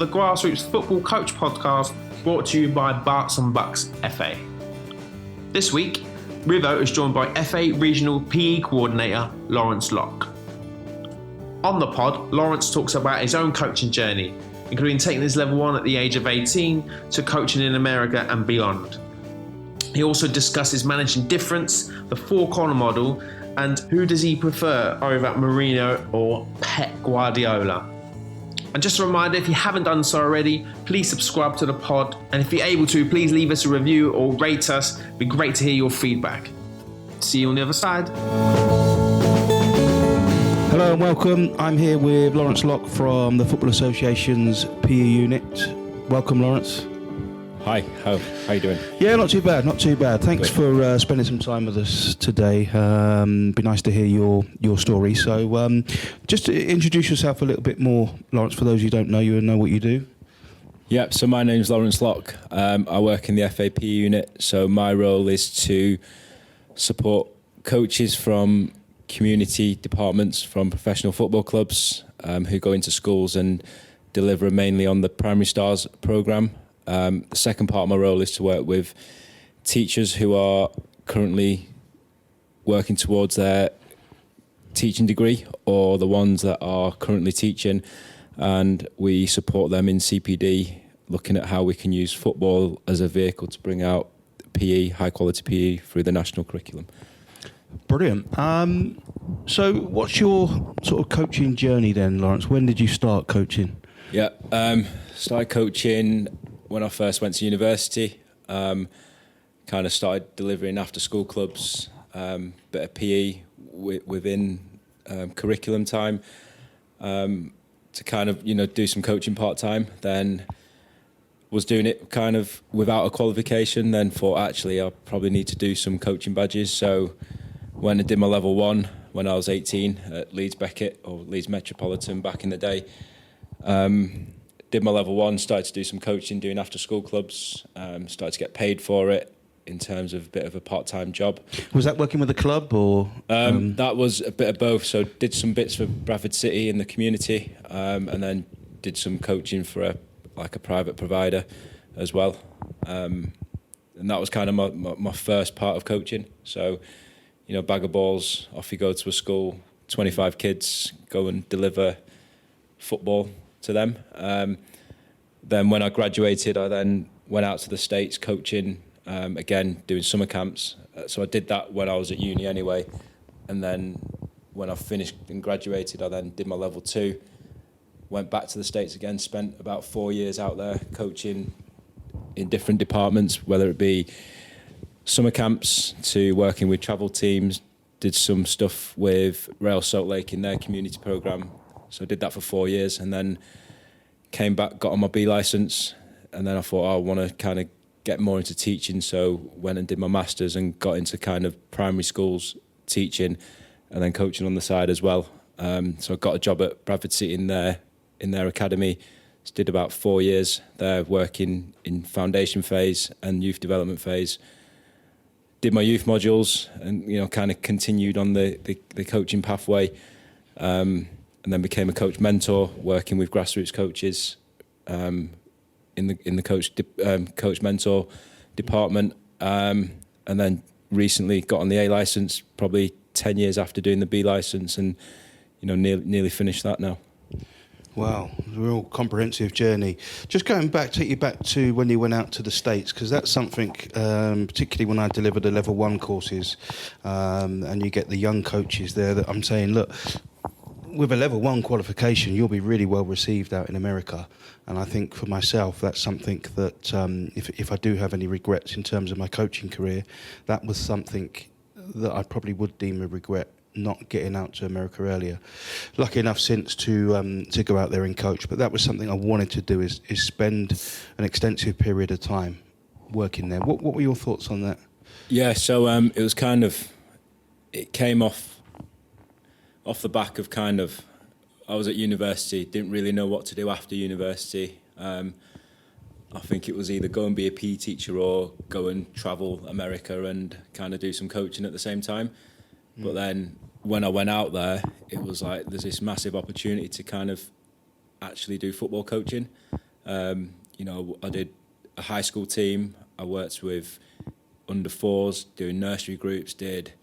the Grassroots Football Coach podcast, brought to you by Berks and Bucks FA. This week, Rivo is joined by FA Regional PE Coordinator Lawrence Locke. On the pod, Lawrence talks about his own coaching journey, including taking his level 1 at the age of 18 to coaching in America and beyond. He also discusses managing difference, the four-corner model, and who does he prefer over Mourinho or Pep Guardiola. And just a reminder, if you haven't done so already, please subscribe to the pod, and if you're able to, please leave us a review or rate us. It'd be great to hear your feedback. See you on the other side. Hello and welcome. I'm here with Lawrence Locke from the Football Association's PE unit. Welcome, Lawrence. Hi, how you doing? Yeah, not too bad. Thanks for spending some time with us today. Be nice to hear your story. So just to introduce yourself a little bit more, Lawrence, for those who don't know you and know what you do. Yep, so my name's Lawrence Locke. I work in the FAP unit, so my role is to support coaches from community departments from professional football clubs who go into schools and deliver mainly on the Primary Stars programme. The second part of my role is to work with teachers who are currently working towards their teaching degree or the ones that are currently teaching, and we support them in CPD, looking at how we can use football as a vehicle to bring out PE, high quality PE through the national curriculum. Brilliant. So what's your sort of coaching journey then, Lawrence? When did you start coaching? Yeah, started coaching when I first went to university. Kind of started delivering after school clubs, bit of PE within curriculum time, to kind of, do some coaching part-time. Then was doing it kind of without a qualification, then thought actually I probably need to do some coaching badges. So went and did my level 1 when I was 18 at Leeds Beckett or Leeds Metropolitan back in the day. Did my level 1, started to do some coaching, doing after school clubs, started to get paid for it in terms of a bit of a part-time job. Was that working with a club or? That was a bit of both. So did some bits for Bradford City in the community, and then did some coaching for a private provider as well. And that was kind of my first part of coaching. So, bag of balls, off you go to a school, 25 kids, go and deliver football to them. Then when I graduated, I then went out to the States coaching, again doing summer camps. So I did that when I was at uni anyway, and then when I finished and graduated, I then did my level 2, went back to the States again, spent about 4 years out there coaching in different departments, whether it be summer camps to working with travel teams, did some stuff with Rail Salt Lake in their community programme. So I did that for 4 years, and then came back, got on my B licence, and then I thought I want to kind of get more into teaching, so went and did my masters and got into kind of primary schools teaching and then coaching on the side as well. So I got a job at Bradford City in their academy. Did about 4 years there, working in foundation phase and youth development phase. Did my youth modules and kind of continued on the coaching pathway. And then became a coach mentor, working with grassroots coaches in the coach mentor department, and then recently got on the A license, probably 10 years after doing the B license, and nearly finished that now. Wow, a real comprehensive journey. Just take you back to when you went out to the States, because that's something, particularly when I delivered the level 1 courses, and you get the young coaches there that I'm saying, look, with a level 1 qualification, you'll be really well received out in America. And I think for myself, that's something that if I do have any regrets in terms of my coaching career, that was something that I probably would deem a regret, not getting out to America earlier. Lucky enough since to go out there and coach, but that was something I wanted to do, is spend an extensive period of time working there. What were your thoughts on that? Yeah, so it was kind of, it came off the back of I was at university, didn't really know what to do after university. I think it was either go and be a PE teacher or go and travel America and kind of do some coaching at the same time. But then when I went out there, it was like there's this massive opportunity to kind of actually do football coaching. I did a high school team. I worked with under 4s, doing nursery groups, did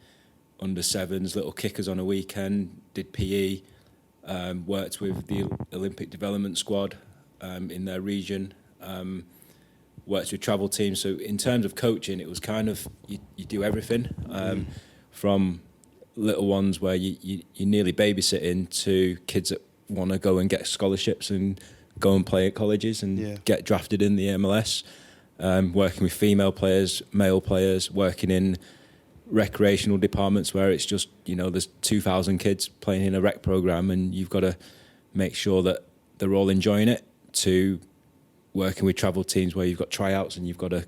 under 7s, little kickers on a weekend, did PE, worked with the Olympic development squad in their region, worked with travel teams. So in terms of coaching, it was kind of, you do everything, from little ones where you're nearly babysitting to kids that want to go and get scholarships and go and play at colleges and get drafted in the MLS. Working with female players, male players, working in recreational departments where it's just, there's 2,000 kids playing in a rec program and you've got to make sure that they're all enjoying it, to working with travel teams where you've got tryouts and you've got to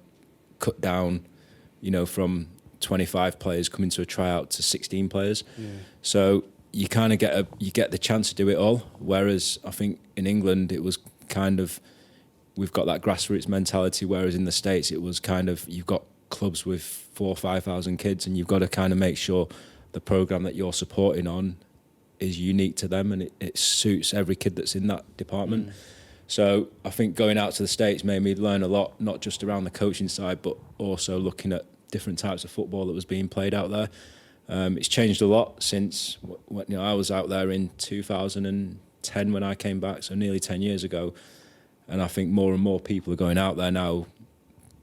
cut down, from 25 players coming to a tryout to 16 players. Yeah. So you kind of get the chance to do it all. Whereas I think in England it was kind of, we've got that grassroots mentality, whereas in the States it was kind of, you've got clubs with 4,000 or 5,000 kids and you've got to kind of make sure the program that you're supporting on is unique to them and it suits every kid that's in that department. So I think going out to the States made me learn a lot, not just around the coaching side, but also looking at different types of football that was being played out there. It's changed a lot since I was out there in 2010 when I came back, so nearly 10 years ago. And I think more and more people are going out there now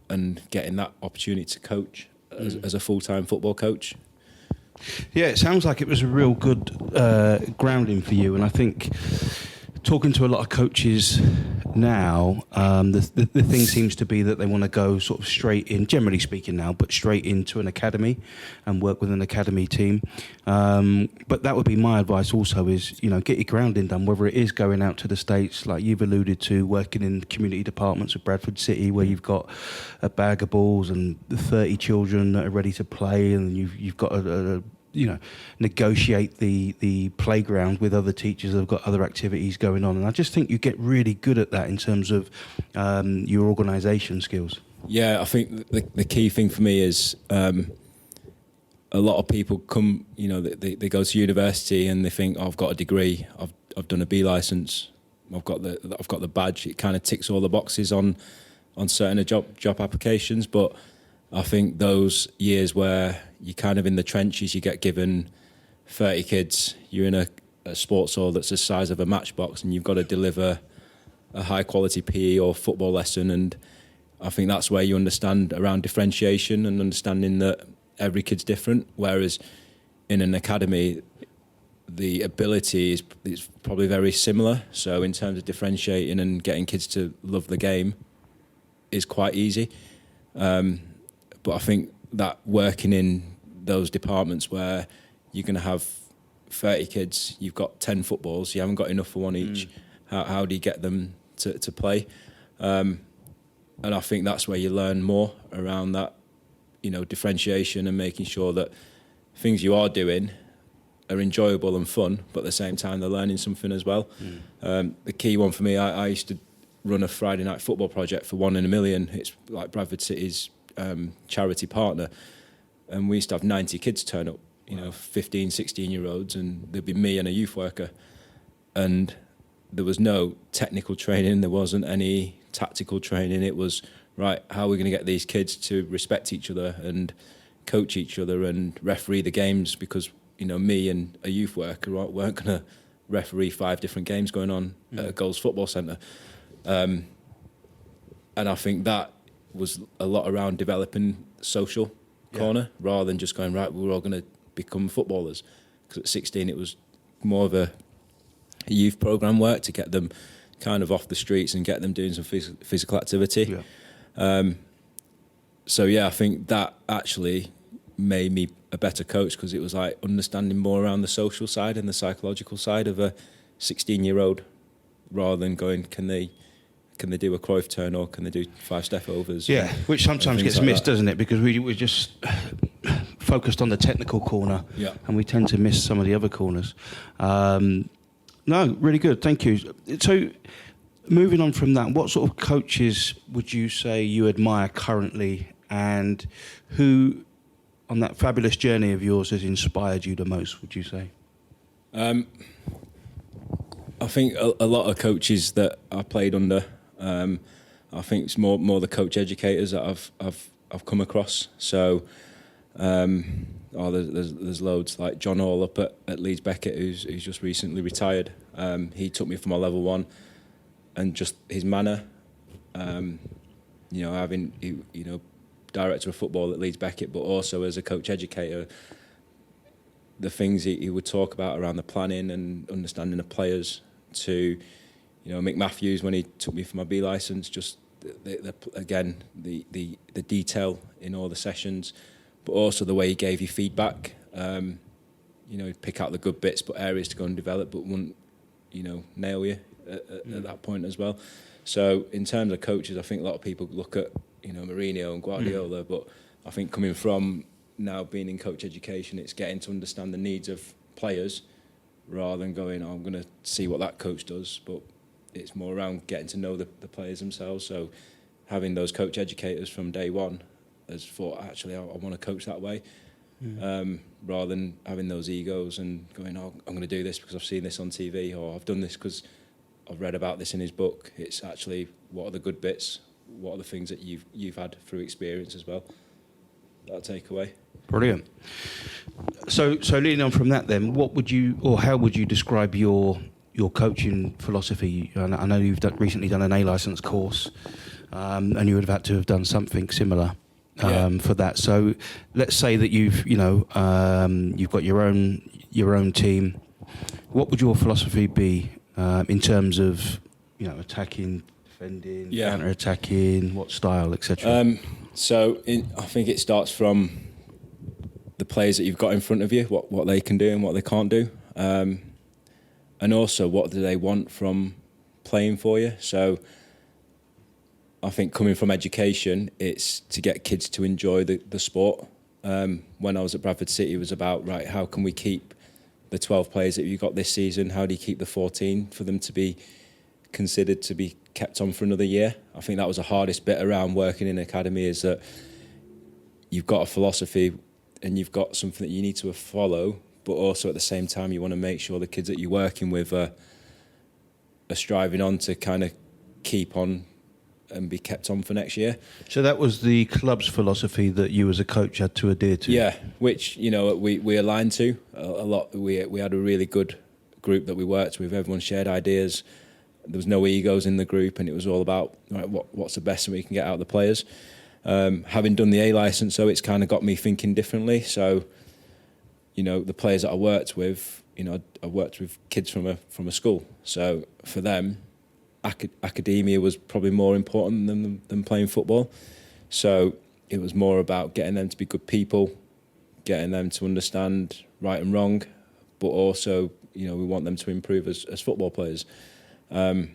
and getting that opportunity to coach as a full-time football coach. Yeah, it sounds like it was a real good grounding for you. And I think talking to a lot of coaches now, the thing seems to be that they want to go sort of straight in, generally speaking now, but straight into an academy and work with an academy team. But that would be my advice also is, get your grounding done, whether it is going out to the States, like you've alluded to, working in community departments of Bradford City where you've got a bag of balls and 30 children that are ready to play and you've got a negotiate the playground with other teachers that have got other activities going on. And I just think you get really good at that in terms of your organisation skills. Yeah, I think the key thing for me is a lot of people come, they go to university and they think, I've got a degree, I've done a B licence, I've got the badge. It kind of ticks all the boxes on certain job applications, but I think those years where you're kind of in the trenches, you get given 30 kids, you're in a sports hall that's the size of a matchbox and you've got to deliver a high quality PE or football lesson. And I think that's where you understand around differentiation and understanding that every kid's different. Whereas in an academy, the ability is probably very similar. So in terms of differentiating and getting kids to love the game is quite easy. But I think that working in those departments where you're going to have 30 kids, you've got 10 footballs, you haven't got enough for one each, how do you get them to play? And I think that's where you learn more around that, differentiation and making sure that things you are doing are enjoyable and fun, but at the same time they're learning something as well. The key one for me, I used to run a Friday night football project for 1 in a Million. It's like Bradford City's charity partner, and we used to have 90 kids turn up, 15, 16-year-olds, and there'd be me and a youth worker, and there was no technical training, there wasn't any tactical training. It was, right, how are we going to get these kids to respect each other and coach each other and referee the games, because me and a youth worker weren't going to referee 5 different games going on at a Goals Football Centre. And I think that was a lot around developing social corner rather than just going, right, we're all going to become footballers. Because at 16 it was more of a youth programme work to get them kind of off the streets and get them doing some physical activity. I think that actually made me a better coach, because it was like understanding more around the social side and the psychological side of a 16-year-old, rather than going, can they do a Cruyff turn or can they do 5 step overs? Yeah, which sometimes gets missed, doesn't it? Because we're just focused on the technical corner, and we tend to miss some of the other corners. No, really good, thank you. So, moving on from that, what sort of coaches would you say you admire currently, and who, on that fabulous journey of yours, has inspired you the most, would you say? I think a lot of coaches that I played under, I think it's more the coach educators that I've come across. So there's loads like John Hall up at Leeds Beckett who's just recently retired. He took me from my level 1, and just his manner, having director of football at Leeds Beckett, but also as a coach educator, the things he would talk about around the planning and understanding of players, to Mick Matthews when he took me for my B licence, just the detail in all the sessions, but also the way he gave you feedback. He'd pick out the good bits, but areas to go and develop, but wouldn't nail you at that point as well. So in terms of coaches, I think a lot of people look at Mourinho and Guardiola, but I think coming from now being in coach education, it's getting to understand the needs of players rather than going, I'm going to see what that coach does, but it's more around getting to know the players themselves. So having those coach educators from day one has thought, actually, I want to coach that way, rather than having those egos and going, I'm going to do this because I've seen this on TV, or I've done this because I've read about this in his book. It's actually, what are the good bits? What are the things that you've had through experience as well? That takeaway. Brilliant. So leading on from that, then, what would you, or how would you describe your coaching philosophy? I know you've recently done an A licence course, and you would have had to have done something similar for that. So let's say that you've got your own team. What would your philosophy be in terms of attacking, defending, counter-attacking, what style, etc.? I think it starts from the players that you've got in front of you, what they can do and what they can't do. And also, what do they want from playing for you? So I think coming from education, it's to get kids to enjoy the sport. When I was at Bradford City, it was about, right, how can we keep the 12 players that you've got this season? How do you keep the 14 for them to be considered to be kept on for another year? I think that was the hardest bit around working in an academy, is that you've got a philosophy and you've got something that you need to follow, but also at the same time you want to make sure the kids that you're working with are striving on to kind of keep on and be kept on for next year. So that was the club's philosophy that you as a coach had to adhere to? Yeah, which we aligned to a lot. We had a really good group that we worked with. Everyone shared ideas. There was no egos in the group, and it was all about, right, what's the best that we can get out of the players. Having done the A licence, so it's kind of got me thinking differently. So the players that I worked with, I worked with kids from a school. So for them, academia was probably more important than playing football. So it was more about getting them to be good people, getting them to understand right and wrong, but also, we want them to improve as football players. It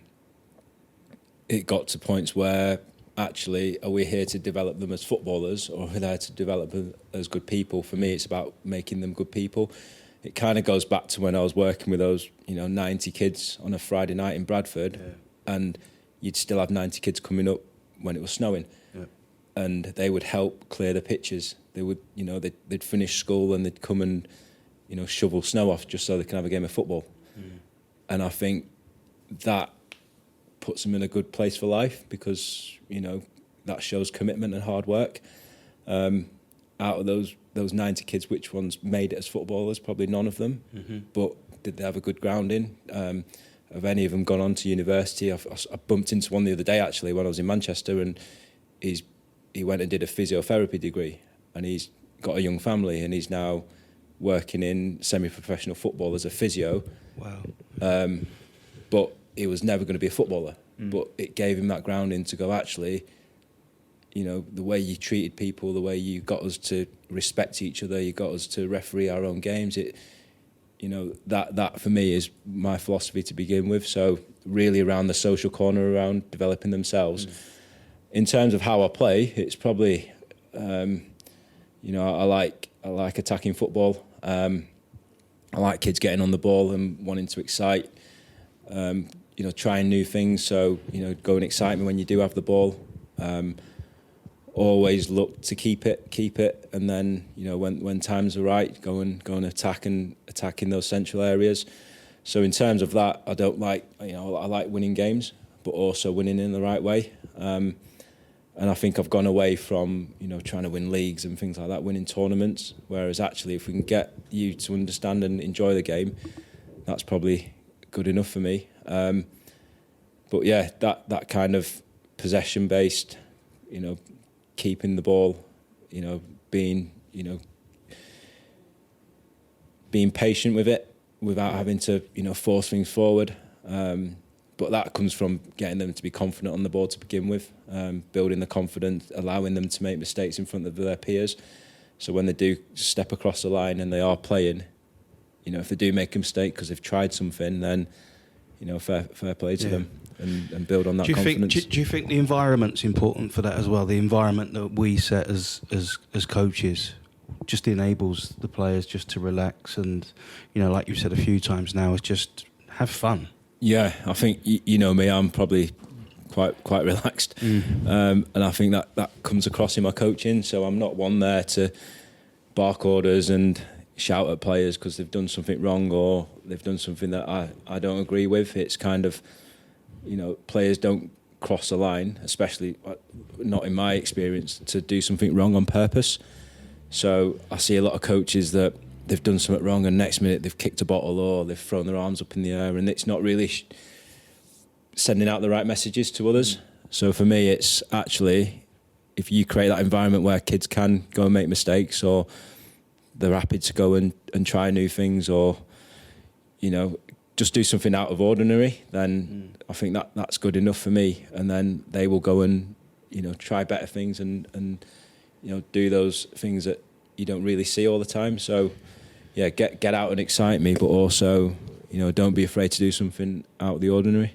got to points where, actually, are we here to develop them as footballers, or are we there to develop them as good people? For me, it's about making them good people. It kind of goes back to when I was working with those 90 kids on a Friday night in Bradford, and you'd still have 90 kids coming up when it was snowing, and they would help clear the pitches. They would, they'd finish school and they'd come and shovel snow off just so they can have a game of football. And I think that puts them in a good place for life, because that shows commitment and hard work. Out of those 90 kids, which ones made it as footballers? Probably none of them. But did they have a good grounding? Have any of them gone on to university? I bumped into one the other day, actually, when I was in Manchester, and he went and did a physiotherapy degree, and he's got a young family, and he's now working in semi-professional football as a physio. Wow. But he was never going to be a footballer. But it gave him that grounding to go, actually, the way you treated people, the way you got us to respect each other, you got us to referee our own games, that for me is my philosophy to begin with. So really around the social corner, around developing themselves. In terms of how I play, it's probably, I like attacking football. I like kids getting on the ball and wanting to excite. Trying new things. So, go and excite me when you do have the ball. Always look to keep it. And then, when times are right, go and attack in those central areas. So in terms of that, I don't like, I like winning games, but also winning in the right way. And I think I've gone away from, trying to win leagues and things like that, winning tournaments, whereas actually if we can get you to understand and enjoy the game, that's probably good enough for me. But yeah, that kind of possession-based, keeping the ball, being patient with it without having to, force things forward. But that comes from getting them to be confident on the ball to begin with, building the confidence, allowing them to make mistakes in front of their peers. So when they do step across the line and they are playing, if they do make a mistake because they've tried something, then, fair play to them and build on that confidence. Do you think the environment's important for that as well? The environment that we set as coaches just enables the players just to relax and, like you've said a few times now, is just have fun. Yeah, I think, you know me, I'm probably quite relaxed. And I think that comes across in my coaching. So I'm not one there to bark orders and shout at players because they've done something wrong or they've done something that I don't agree with. It's kind of, players don't cross the line, especially not in my experience, to do something wrong on purpose. So I see a lot of coaches that they've done something wrong and next minute they've kicked a bottle or they've thrown their arms up in the air, and it's not really sending out the right messages to others. So for me, it's actually, if you create that environment where kids can go and make mistakes or they're happy to go and try new things or, just do something out of ordinary, then I think that's good enough for me. And then they will go and, try better things and do those things that you don't really see all the time. So, yeah, get out and excite me, but also, don't be afraid to do something out of the ordinary.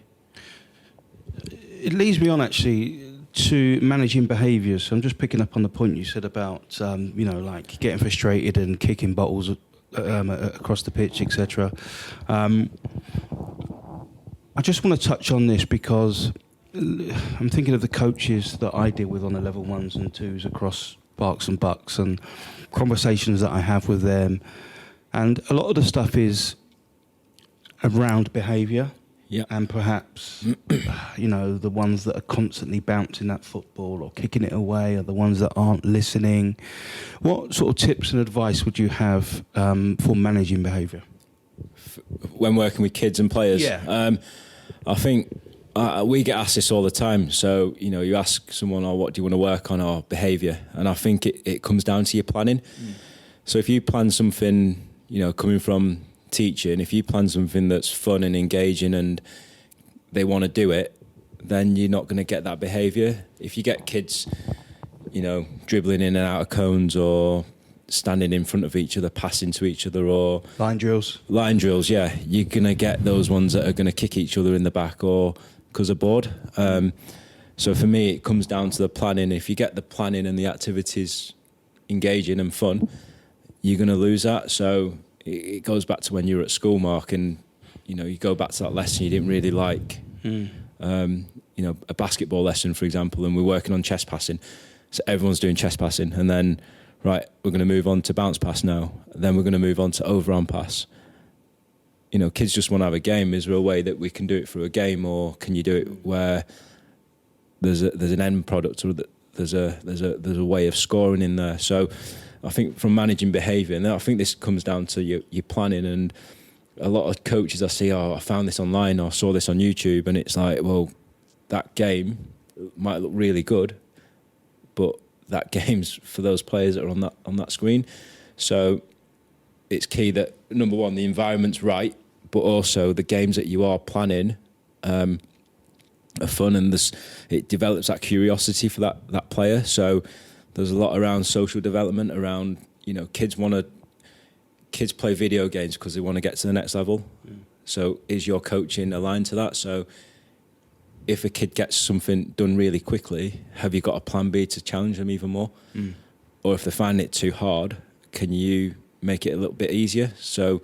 It leads me on, actually, to managing behaviours. So I'm just picking up on the point you said about, like getting frustrated and kicking bottles across the pitch, etc. I just want to touch on this because I'm thinking of the coaches that I deal with on the level 1s and 2s across Berks and Bucks and conversations that I have with them. And a lot of the stuff is around behaviour. Yeah. And perhaps, the ones that are constantly bouncing that football or kicking it away are the ones that aren't listening. What sort of tips and advice would you have for managing behaviour? When working with kids and players? Yeah. I think we get asked this all the time. So, you ask someone, what do you want to work on, or behaviour? And I think it comes down to your planning. So if you plan something, coming from teaching, if you plan something that's fun and engaging and they want to do it, then you're not going to get that behaviour. If you get kids, dribbling in and out of cones or standing in front of each other, passing to each other, or Line drills, yeah, you're going to get those ones that are going to kick each other in the back or because they're bored. So for me, it comes down to the planning. If you get the planning and the activities engaging and fun, you're going to lose that. So it goes back to when you were at school, Mark, and you go back to that lesson you didn't really like. A basketball lesson, for example, and we're working on chest passing. So everyone's doing chest passing, and then, right, we're going to move on to bounce pass now. Then we're going to move on to overarm pass. Kids just want to have a game. Is there a way that we can do it through a game, or can you do it where there's an end product, or there's a way of scoring in there? So I think from managing behaviour, and I think this comes down to your planning. And a lot of coaches I see, I found this online or saw this on YouTube, and it's like, well, that game might look really good, but that game's for those players that are on that screen. So it's key that, number one, the environment's right, but also the games that you are planning are fun, and it develops that curiosity for that player. So there's a lot around social development, around, kids play video games because they want to get to the next level. So is your coaching aligned to that? So if a kid gets something done really quickly, have you got a plan B to challenge them even more? Or if they find it too hard, can you make it a little bit easier? So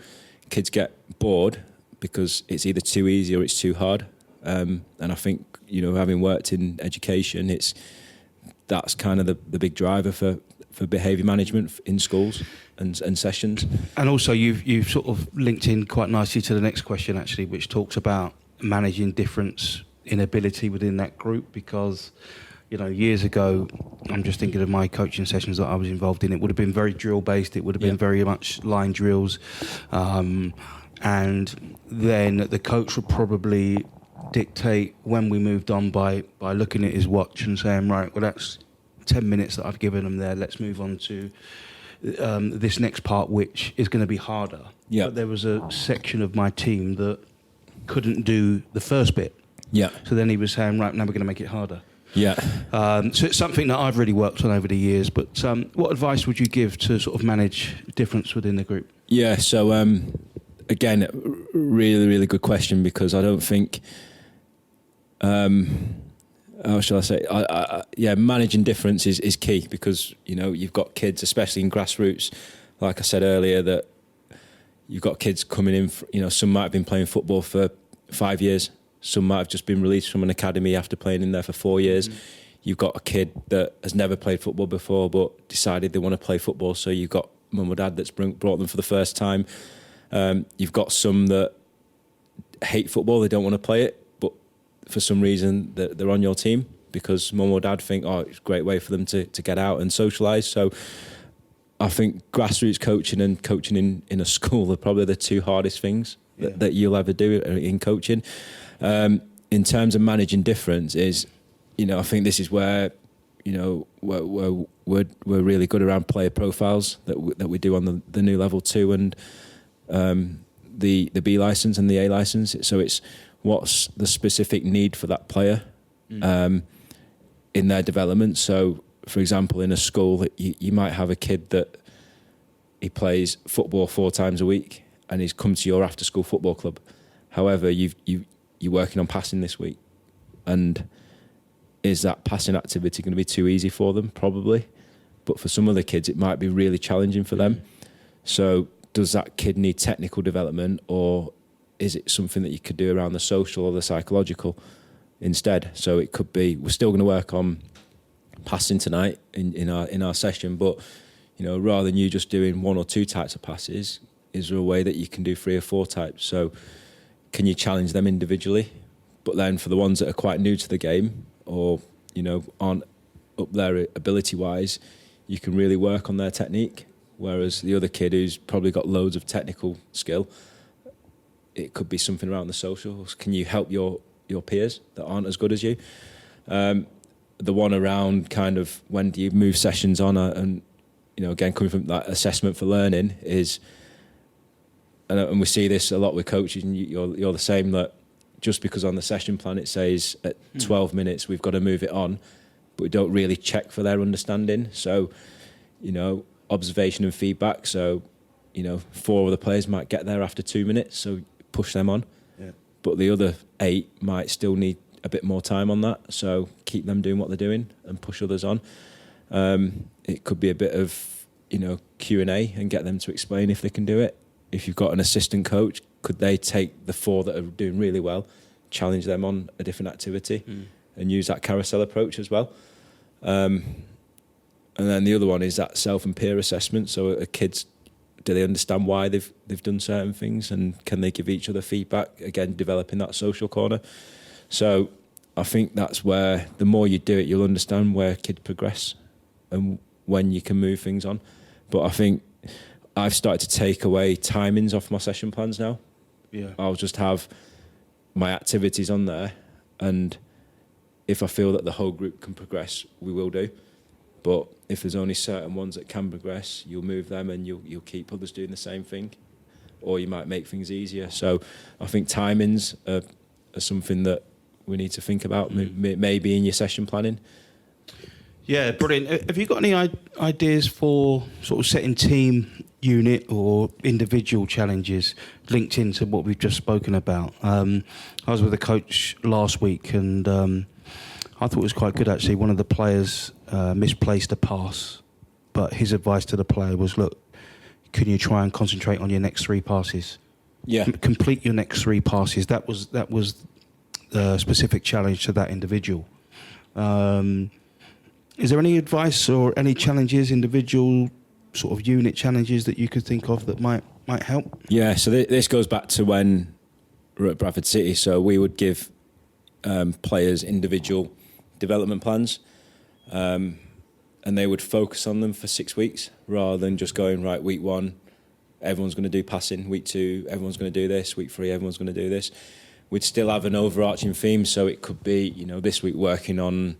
kids get bored because it's either too easy or it's too hard. And I think, having worked in education, that's kind of the big driver for behaviour management in schools and sessions. And also you've sort of linked in quite nicely to the next question, actually, which talks about managing difference inability within that group because, years ago, I'm just thinking of my coaching sessions that I was involved in. It would have been very drill based. It would have been very much line drills, and then the coach would probably dictate when we moved on by looking at his watch and saying, right, well, that's 10 minutes that I've given them there. Let's move on to this next part, which is going to be harder. Yeah. But there was a section of my team that couldn't do the first bit. Yeah. So then he was saying, right, now we're going to make it harder. Yeah. So it's something that I've really worked on over the years. But what advice would you give to sort of manage difference within the group? Yeah. So again, really, really good question, because I don't think, how shall I say? Managing difference is key, because you've got kids, especially in grassroots. Like I said earlier, that you've got kids coming in. Some might have been playing football for 5 years. Some might have just been released from an academy after playing in there for 4 years. Mm-hmm. You've got a kid that has never played football before but decided they want to play football. So you've got mum or dad that's brought them for the first time. You've got some that hate football, they don't want to play it, but for some reason they're on your team because mum or dad think, it's a great way for them to get out and socialise. So I think grassroots coaching and coaching in a school are probably the two hardest things that you'll ever do in coaching. In terms of managing difference is, I think this is where, we're really good around player profiles that we do on the new level 2 and the B license and the A license. So it's what's the specific need for that player in their development. So, for example, in a school, you might have a kid that he plays football 4 times a week and he's come to your after-school football club. However, you're working on passing this week, and is that passing activity going to be too easy for them? Probably, but for some other kids, it might be really challenging for them. So, does that kid need technical development, or is it something that you could do around the social or the psychological instead? So it could be we're still going to work on passing tonight in our session, but rather than you just doing 1 or 2 types of passes, is there a way that you can do 3 or 4 types? So can you challenge them individually? But then for the ones that are quite new to the game or aren't up there ability wise, you can really work on their technique. Whereas the other kid who's probably got loads of technical skill, it could be something around the socials. Can you help your peers that aren't as good as you? The one around kind of when do you move sessions on, and again coming from that assessment for learning is, and we see this a lot with coaches, and you're the same, that just because on the session plan it says at 12 minutes we've got to move it on, but we don't really check for their understanding. So observation and feedback. So 4 of the players might get there after 2 minutes, so push them on. Yeah. But the other 8 might still need a bit more time on that, so keep them doing what they're doing and push others on. It could be a bit of Q&A and get them to explain if they can do it. If you've got an assistant coach, could they take the 4 that are doing really well, challenge them on a different activity and use that carousel approach as well? And then the other one is that self and peer assessment. So kids, do they understand why they've done certain things, and can they give each other feedback? Again, developing that social corner. So I think that's where the more you do it, you'll understand where kids progress and when you can move things on. But I think I've started to take away timings off my session plans now. Yeah, I'll just have my activities on there, and if I feel that the whole group can progress, we will do. But if there's only certain ones that can progress, you'll move them and you'll keep others doing the same thing, or you might make things easier. So I think timings are something that we need to think about, maybe in your session planning. Yeah, brilliant. Have you got any ideas for sort of setting team, unit or individual challenges linked into what we've just spoken about? I was with a coach last week, and I thought it was quite good actually. One of the players misplaced a pass, but his advice to the player was, look, can you try and concentrate on your next 3 passes? Yeah. Complete your next 3 passes. That was the specific challenge to that individual. Is there any advice or any challenges, individual sort of unit challenges that you could think of that might help? Yeah, so this goes back to when we were at Bradford City. So we would give players' individual development plans, and they would focus on them for 6 weeks rather than just going, right, week 1, everyone's going to do passing, week 2, everyone's going to do this, week 3, everyone's going to do this. We'd still have an overarching theme, so it could be, this week working on,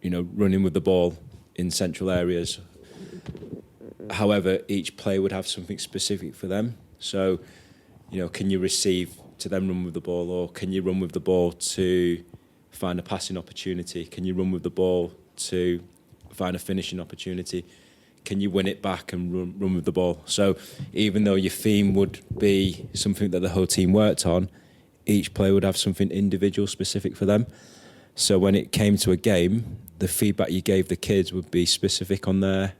running with the ball in central areas. However, each player would have something specific for them. So, can you receive to then run with the ball, or can you run with the ball to find a passing opportunity? Can you run with the ball to find a finishing opportunity? Can you win it back and run with the ball? So even though your theme would be something that the whole team worked on, each player would have something individual specific for them. So when it came to a game, the feedback you gave the kids would be specific on their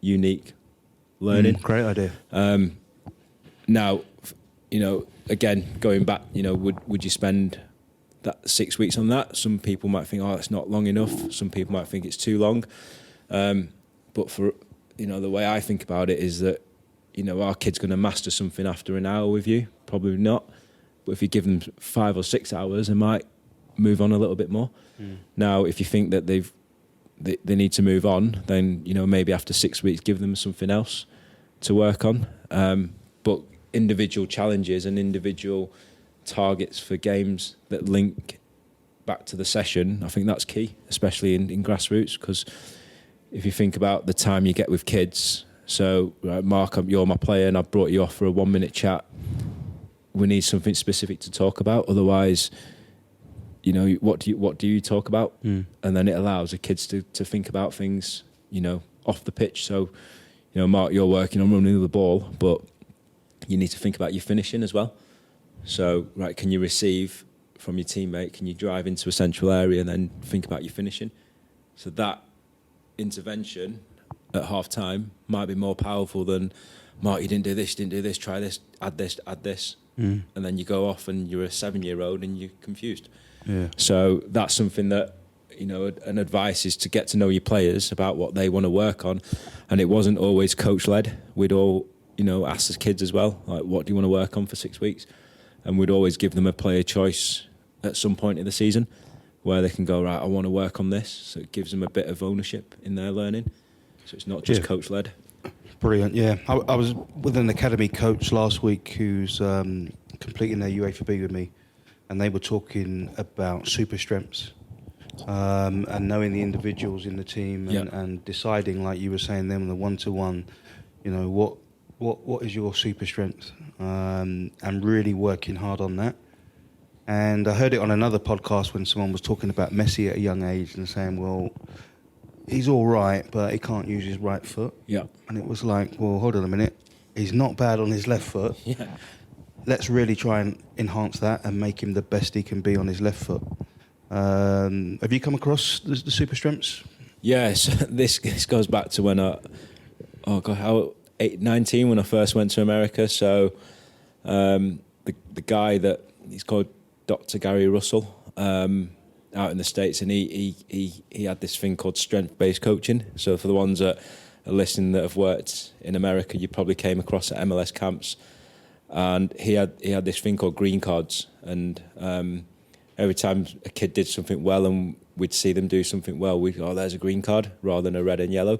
unique learning. Great idea. Now, again, going back, would you spend that 6 weeks on that? Some people might think, it's not long enough. Some people might think it's too long. But for, the way I think about it is that, our kid's going to master something after an hour with you? Probably not. But if you give them 5 or 6 hours, they might move on a little bit more. Now, if you think that they need to move on, then, maybe after 6 weeks, give them something else to work on. But individual challenges and individual targets for games that link back to the session, I think that's key, especially in grassroots, because if you think about the time you get with kids, so right, Mark, you're my player and I've brought you off for a 1 minute chat, we need something specific to talk about, otherwise, what do you talk about? And then it allows the kids to think about things, off the pitch. So, Mark, you're working on running the ball, but you need to think about your finishing as well. So, right, can you receive from your teammate? Can you drive into a central area and then think about your finishing? So that intervention at half time might be more powerful than, Mark, you didn't do this, try this, add this. And then you go off and you're a 7-year-old and you're confused. Yeah. So that's something that, an advice is to get to know your players about what they want to work on. And it wasn't always coach-led. We'd all, ask the kids as well, like, what do you want to work on for 6 weeks? And we'd always give them a player choice at some point in the season where they can go, right, I want to work on this. So it gives them a bit of ownership in their learning. So it's not just coach-led. Brilliant, yeah. I was with an academy coach last week who's completing their UEFA with me, and they were talking about super strengths and knowing the individuals in the team and deciding, like you were saying, them the one-to-one, what is your super strength, and really working hard on that. And I heard it on another podcast when someone was talking about Messi at a young age and saying, well, he's all right, but he can't use his right foot. Yeah. And it was like, well, hold on a minute. He's not bad on his left foot. Yeah. Let's really try and enhance that and make him the best he can be on his left foot. Have you come across the super strengths? Yes. This goes back to when 19 when I first went to America. So the guy that he's called Dr. Gary Russell out in the States, and he had this thing called strength-based coaching. So for the ones that are listening that have worked in America, you probably came across at MLS camps. And he had this thing called green cards, and every time a kid did something well and we'd see them do something well, we'd go, there's a green card, rather than a red and yellow.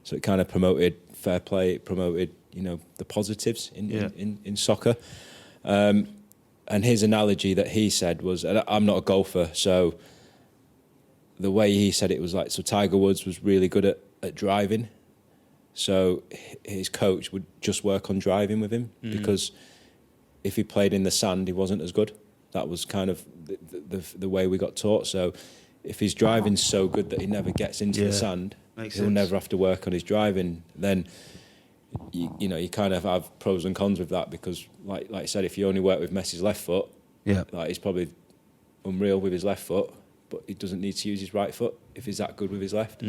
So it kind of promoted fair play, it promoted the positives in soccer. And his analogy that he said was, and I'm not a golfer, so the way he said it was like, so Tiger Woods was really good at driving, so his coach would just work on driving with him, because if he played in the sand, he wasn't as good. That was kind of the way we got taught. So if he's driving so good that he never gets into the sand, he'll never have to work on his driving. Then you kind of have pros and cons with that, because like I said, if you only work with Messi's left foot, like he's probably unreal with his left foot, but he doesn't need to use his right foot if he's that good with his left.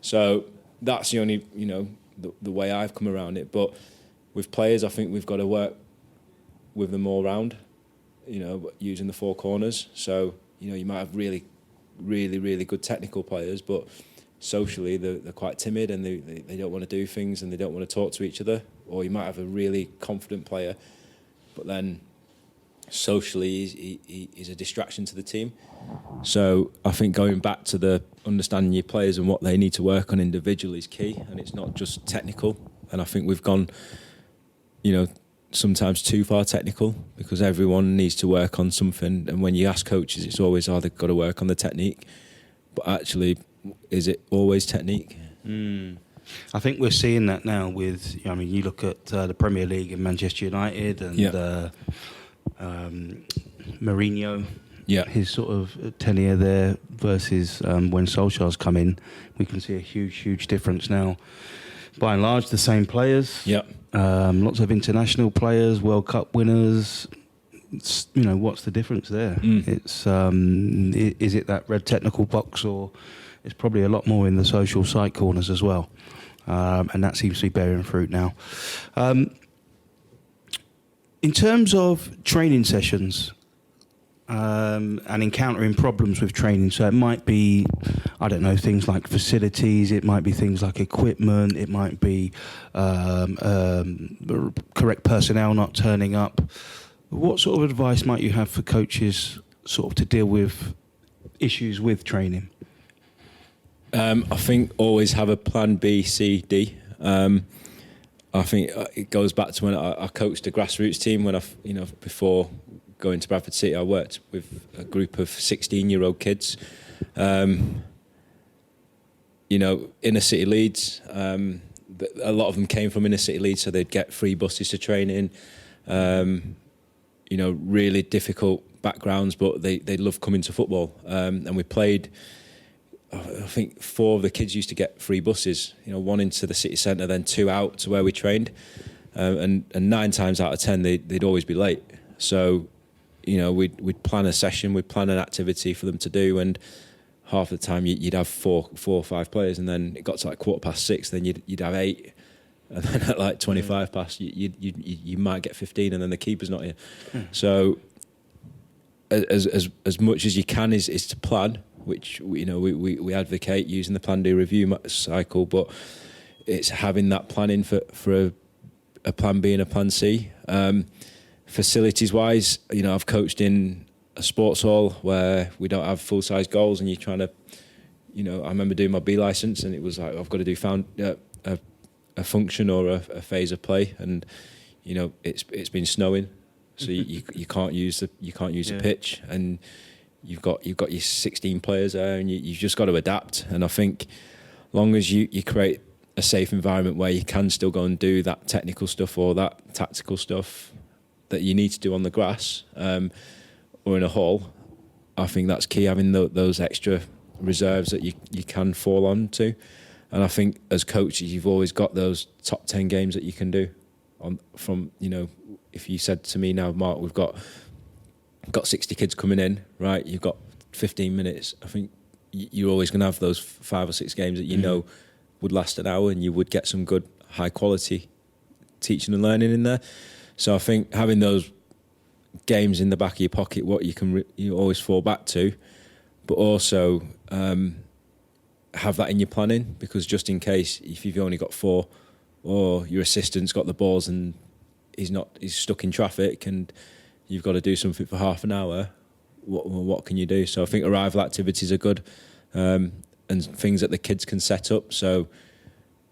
So that's the only the way I've come around it. But with players, I think we've got to work with them all round, using the four corners. So you might have really good technical players, but socially they're quite timid and they don't want to do things and they don't want to talk to each other. Or you might have a really confident player, but then socially he's a distraction to the team. So I think going back to the understanding your players and what they need to work on individually is key, and it's not just technical. And I think we've gone, sometimes too far technical, because everyone needs to work on something. And when you ask coaches, it's always, they've got to work on the technique. But actually, is it always technique? I think we're seeing that now with, you look at the Premier League in Manchester United and Mourinho, his sort of tenure there versus when Solskjaer's come in. We can see a huge difference now. By and large, the same players. Lots of international players, World Cup winners. What's the difference there? It's is it that red technical box, or it's probably a lot more in the social side corners as well, and that seems to be bearing fruit now. In terms of training sessions and encountering problems with training, so it might be, things like facilities, it might be things like equipment, it might be correct personnel not turning up. What sort of advice might you have for coaches sort of to deal with issues with training? I think always have a plan B, C, D. I think it goes back to when I coached a grassroots team. When before going to Bradford City, I worked with a group of 16-year-old kids. Inner city Leeds. A lot of them came from inner city Leeds, so they'd get free buses to training. Really difficult backgrounds, but they love coming to football. And we played, I think 4 of the kids used to get free buses, 1 into the city centre, then 2 out to where we trained. And 9 times out of 10, they'd always be late. So, we'd plan a session, we'd plan an activity for them to do, and half the time you'd have 4 or 5 players, and then it got to like 6:15, then you'd have 8. And then at like 25 past, you might get 15, and then the keeper's not here. So, as much as you can is to plan, which we advocate using the plan D review cycle, but it's having that planning for a plan B and a plan C. Facilities wise, I've coached in a sports hall where we don't have full size goals, and you're trying to, I remember doing my B licence, and it was like I've got to do a function or a phase of play, and it's been snowing, so you can't use the pitch, and you've got your 16 players there, and you've just got to adapt. And I think long as you create a safe environment where you can still go and do that technical stuff or that tactical stuff that you need to do on the grass or in a hall, I think that's key, having those extra reserves that you can fall on to. And I think as coaches, you've always got those top 10 games that you can do. If you said to me now, Mark, we've got 60 kids coming in, right? You've got 15 minutes. I think you're always going to have those 5 or 6 games that would last an hour, and you would get some good high quality teaching and learning in there. So I think having those games in the back of your pocket, what you always fall back to, but also have that in your planning, because just in case, if you've only got 4, or your assistant's got the balls and he's stuck in traffic and you've got to do something for half an hour, what can you do? So I think arrival activities are good, and things that the kids can set up, so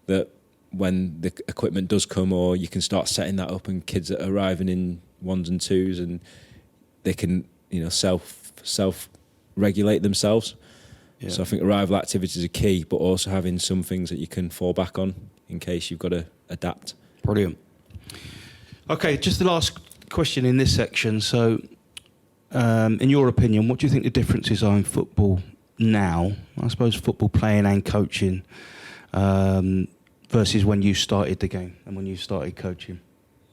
that when the equipment does come, or you can start setting that up, and kids that are arriving in 1s and 2s, and they can self regulate themselves. Yeah. So I think arrival activities are key, but also having some things that you can fall back on in case you've got to adapt. Brilliant. Okay, just the last question in this section. So, in your opinion, what do you think the differences are in football now? I suppose football playing and coaching versus when you started the game and when you started coaching.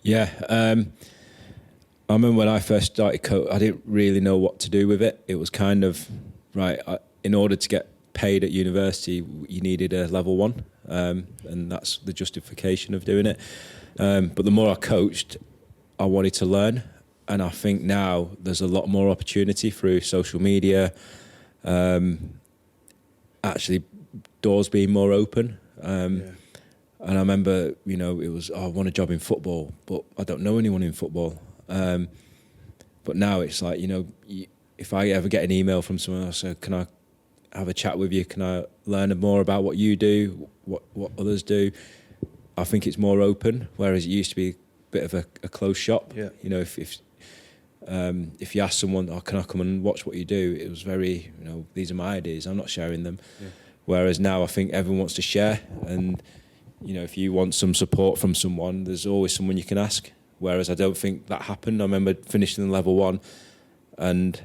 Yeah, I remember when I first started I didn't really know what to do with it. It was kind of, right, in order to get paid at university, you needed a level 1, and that's the justification of doing it. But the more I coached, I wanted to learn, and I think now there's a lot more opportunity through social media, actually doors being more open. And I remember, it was, I want a job in football, but I don't know anyone in football. But now it's like, if I ever get an email from someone else, so can I have a chat with you? Can I learn more about what you do, what others do? I think it's more open, whereas it used to be a bit of a closed shop. Yeah. If you ask someone, can I come and watch what you do? It was very, these are my ideas. I'm not sharing them. Yeah. Whereas now I think everyone wants to share, and if you want some support from someone, there's always someone you can ask. Whereas I don't think that happened. I remember finishing in level 1, and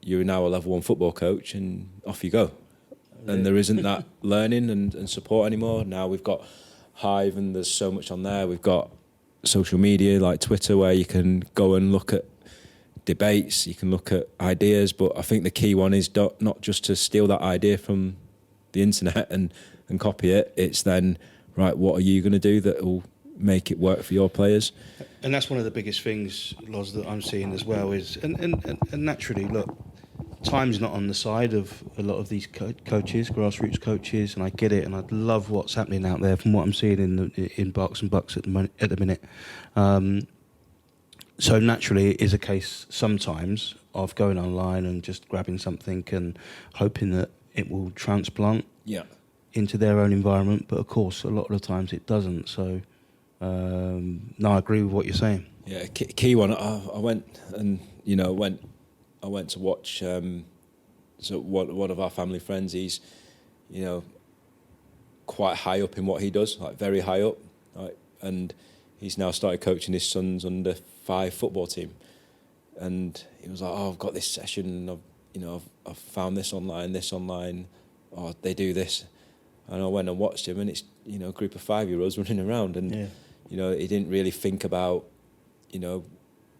you're now a level 1 football coach, and off you go. And there isn't that learning and support anymore. Now we've got Hive, and there's so much on there. We've got social media like Twitter, where you can go and look at debates, you can look at ideas, but I think the key one is not just to steal that idea from the internet and copy it. It's then, right, what are you going to do that will make it work for your players? And that's one of the biggest things, Loz, that I'm seeing as well is, and naturally, look, time's not on the side of a lot of these coaches, grassroots coaches, and I get it, and I love what's happening out there from what I'm seeing in Berks and Bucks at the minute. So naturally, it is a case sometimes of going online and just grabbing something and hoping that it will transplant into their own environment. But of course, a lot of the times it doesn't. So no, I agree with what you're saying. Yeah, key one. I went and I went to watch. So one of our family friends, he's quite high up in what he does, like very high up, right? And he's now started coaching his son's under 5 football team, and he was like, I've got this session, I've found this online, oh, they do this, and I went and watched him, and it's a group of 5-year-olds running around, and he didn't really think about,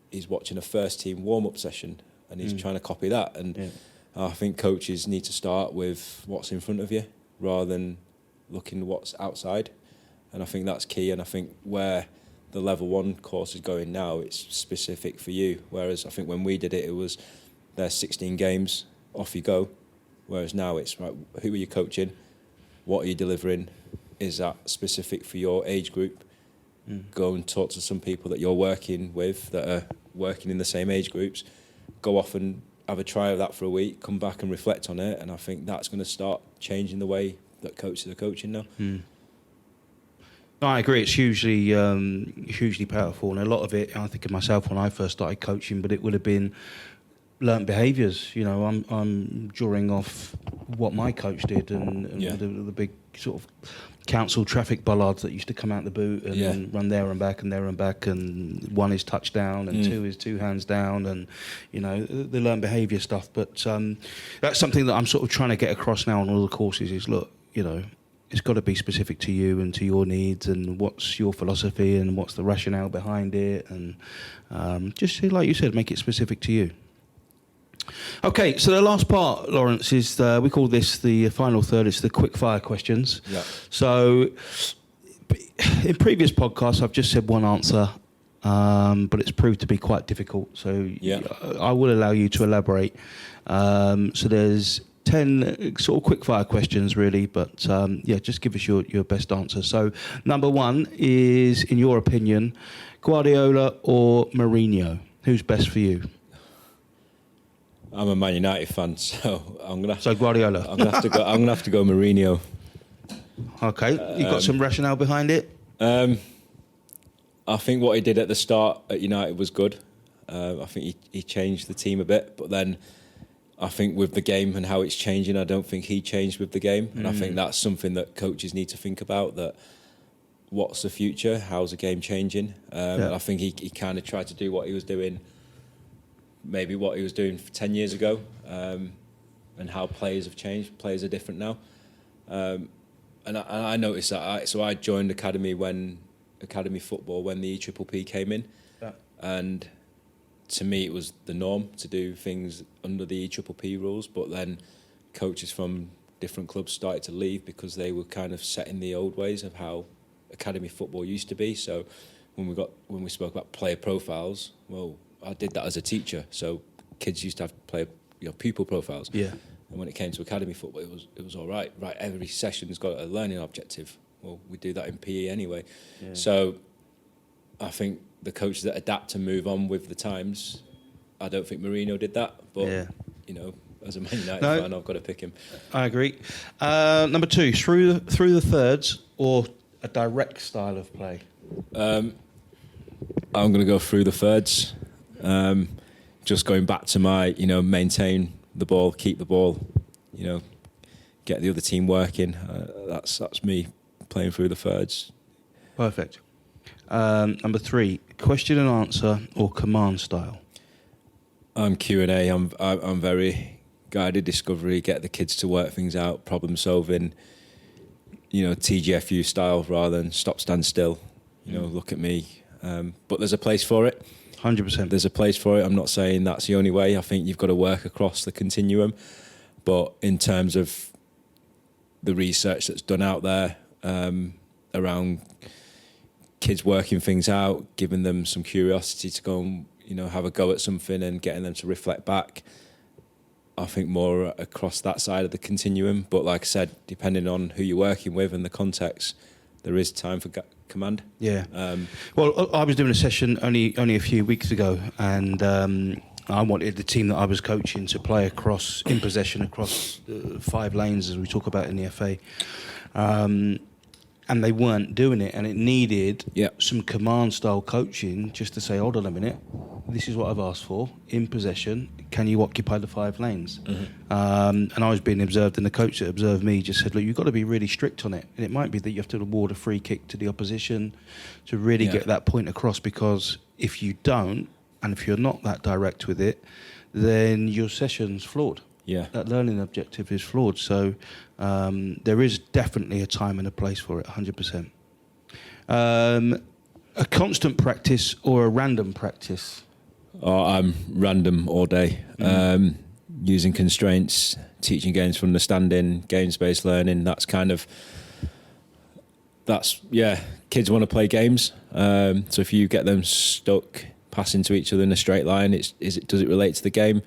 he's watching a first team warm-up session, and he's trying to copy that, and I think coaches need to start with what's in front of you rather than looking what's outside, and I think that's key. And I think where the level 1 course is going now, it's specific for you. Whereas I think when we did it, it was there's 16 games, off you go. Whereas now it's, right, who are you coaching? What are you delivering? Is that specific for your age group? Go and talk to some people that you're working with that are working in the same age groups. Go off and have a try of that for a week, come back and reflect on it. And I think that's going to start changing the way that coaches are coaching now. No, I agree. It's hugely powerful, and a lot of it, I think of myself when I first started coaching, but it would have been learnt behaviours. I'm drawing off what my coach did, and the big sort of council traffic bollards that used to come out the boot and run there and back and there and back, and 1 is touchdown and 2 is 2 hands down, and the learned behaviour stuff. But that's something that I'm sort of trying to get across now on all the courses. Is look, it's got to be specific to you and to your needs, and what's your philosophy and what's the rationale behind it, and just like you said, make it specific to you. Okay, so the last part, Lawrence, is we call this the final third. It's the quick fire questions. Yeah. So in previous podcasts, I've just said one answer, but it's proved to be quite difficult. So I will allow you to elaborate. So there's 10 sort of quick fire questions really, but just give us your best answer. So number 1 is, in your opinion, Guardiola or Mourinho? Who's best for you? I'm a Man United fan, so Guardiola. I'm gonna have to go Mourinho. Okay, you got some rationale behind it? I think what he did at the start at United was good. I think he changed the team a bit, but then I think with the game and how it's changing, I don't think he changed with the game. And I think that's something that coaches need to think about, that what's the future? How's the game changing? I think he kind of tried to do what he was doing, maybe what he was doing 10 years ago, and how players have changed. Players are different now. And I noticed that. So I joined academy football when the EPPP came in. Yeah. And to me, it was the norm to do things under the EPPP rules, but then coaches from different clubs started to leave because they were kind of set in the old ways of how academy football used to be. So when we spoke about player profiles, well, I did that as a teacher. So kids used to have pupil profiles. Yeah. And when it came to academy football, it was all right. Right, every session's got a learning objective. Well, we do that in PE anyway. Yeah. So I think the coaches that adapt and move on with the times I don't think Mourinho did that, but Yeah. you know, as a Man United fan, I've got to pick him. I agree. Number 2, through the thirds or a direct style of play? I'm going to go through the thirds. Just going back to my, you know, maintain the ball, keep the ball, you know, get the other team working. That's me playing through the thirds. Perfect. Number 3, question and answer or command style? I'm Q&A. I'm very guided discovery, get the kids to work things out, problem solving, you know, TGFU style rather than stop, stand still, you know, look at me. But there's a place for it. 100%. There's a place for it. I'm not saying that's the only way. I think you've got to work across the continuum. But in terms of the research that's done out there around kids working things out, giving them some curiosity to go and, you know, have a go at something and getting them to reflect back, I think more across that side of the continuum. But like I said, depending on who you're working with and the context, there is time for command. Yeah. Well, I was doing a session only a few weeks ago, and I wanted the team that I was coaching to play across, in possession, across 5 lanes, as we talk about in the FA. And they weren't doing it, and it needed some command-style coaching just to say, hold on a minute, this is what I've asked for, in possession, can you occupy the 5 lanes? And I was being observed, and the coach that observed me just said, look, you've got to be really strict on it. And it might be that you have to award a free kick to the opposition to really get that point across, because if you don't, and if you're not that direct with it, then your session's flawed. Yeah, that learning objective is flawed. So there is definitely a time and a place for it, 100%. A constant practice or a random practice? Oh, I'm random all day. Using constraints, teaching games for understanding, games-based learning. Kids want to play games. So if you get them stuck passing to each other in a straight line, does it relate to the game?